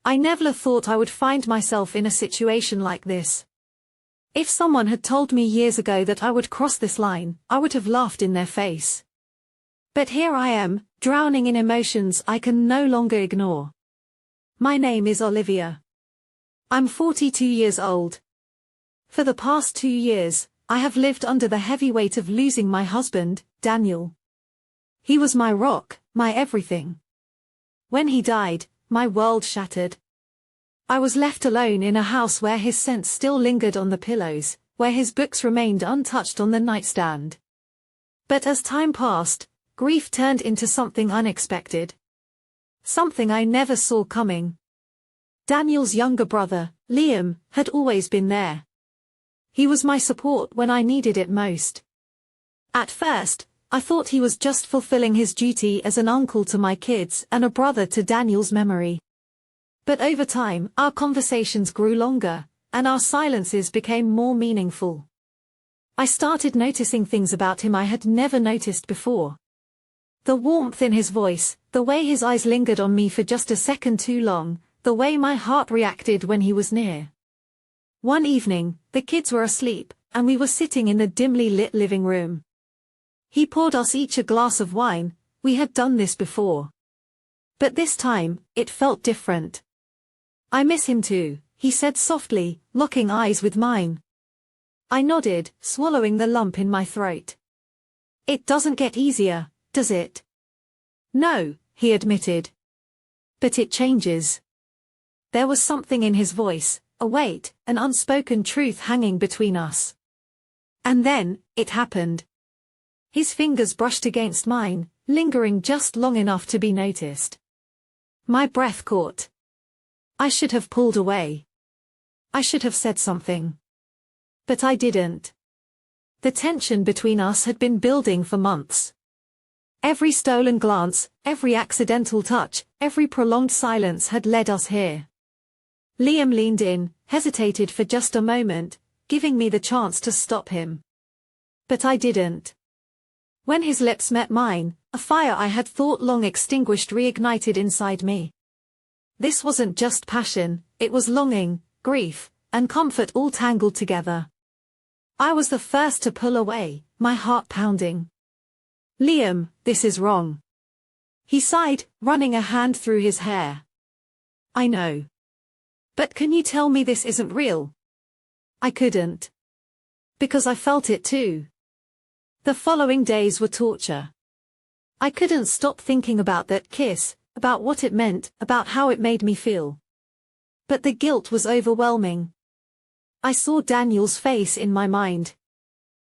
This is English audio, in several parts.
I never thought I would find myself in a situation like this. If someone had told me years ago that I would cross this line, I would have laughed in their face. But here I am, drowning in emotions I can no longer ignore. My name is Olivia. I'm 42 years old. For the past 2 years, I have lived under the heavy weight of losing my husband, Daniel. He was my rock, my everything. When he died, my world shattered. I was left alone in a house where his scent still lingered on the pillows, where his books remained untouched on the nightstand. But as time passed, grief turned into something unexpected. Something I never saw coming. Daniel's younger brother, Liam, had always been there. He was my support when I needed it most. At first, I thought he was just fulfilling his duty as an uncle to my kids and a brother to Daniel's memory. But over time, our conversations grew longer, and our silences became more meaningful. I started noticing things about him I had never noticed before. The warmth in his voice, the way his eyes lingered on me for just a second too long, the way my heart reacted when he was near. One evening, the kids were asleep, and we were sitting in the dimly lit living room. He poured us each a glass of wine. We had done this before. But this time, it felt different. I miss him too, he said softly, locking eyes with mine. I nodded, swallowing the lump in my throat. It doesn't get easier, does it? No, he admitted. But it changes. There was something in his voice, a weight, an unspoken truth hanging between us. And then, it happened. His fingers brushed against mine, lingering just long enough to be noticed. My breath caught. I should have pulled away. I should have said something. But I didn't. The tension between us had been building for months. Every stolen glance, every accidental touch, every prolonged silence had led us here. Liam leaned in, hesitated for just a moment, giving me the chance to stop him. But I didn't. When his lips met mine, a fire I had thought long extinguished reignited inside me. This wasn't just passion, it was longing, grief, and comfort all tangled together. I was the first to pull away, my heart pounding. Liam, this is wrong. He sighed, running a hand through his hair. I know. But can you tell me this isn't real? I couldn't. Because I felt it too. The following days were torture. I couldn't stop thinking about that kiss, about what it meant, about how it made me feel. But the guilt was overwhelming. I saw Daniel's face in my mind.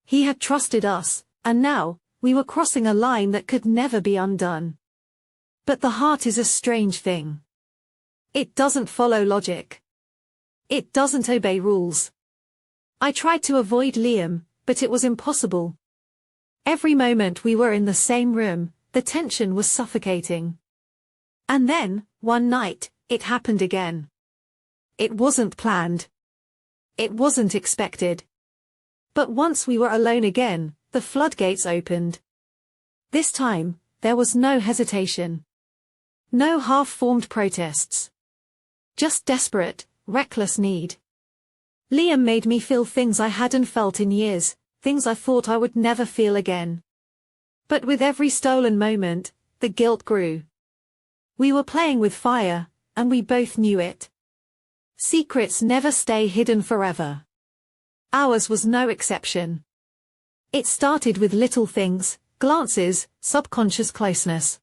He had trusted us, and now, we were crossing a line that could never be undone. But the heart is a strange thing. It doesn't follow logic. It doesn't obey rules. I tried to avoid Liam, but it was impossible. Every moment we were in the same room, the tension was suffocating. And then, one night, it happened again. It wasn't planned. It wasn't expected. But once we were alone again, the floodgates opened. This time, there was no hesitation. No half-formed protests. Just desperate, reckless need. Liam made me feel things I hadn't felt in years, things I thought I would never feel again. But with every stolen moment, the guilt grew. We were playing with fire, and we both knew it. Secrets never stay hidden forever. Ours was no exception. It started with little things, glances, subconscious closeness.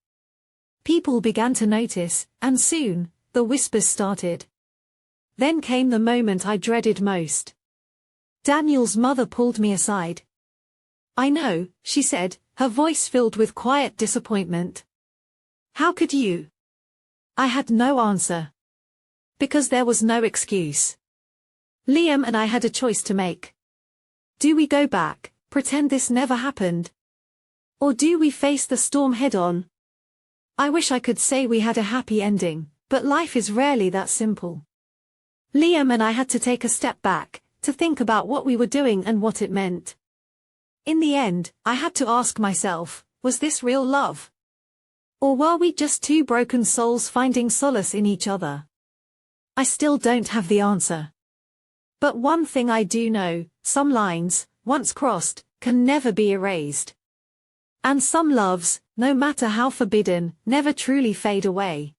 People began to notice, and soon, the whispers started. Then came the moment I dreaded most. Daniel's mother pulled me aside. I know, she said, her voice filled with quiet disappointment. How could you? I had no answer. Because there was no excuse. Liam and I had a choice to make. Do we go back, pretend this never happened? Or do we face the storm head-on? I wish I could say we had a happy ending, but life is rarely that simple. Liam and I had to take a step back, to think about what we were doing and what it meant. In the end, I had to ask myself, was this real love? Or were we just two broken souls finding solace in each other? I still don't have the answer. But one thing I do know, some lines, once crossed, can never be erased. And some loves, no matter how forbidden, never truly fade away.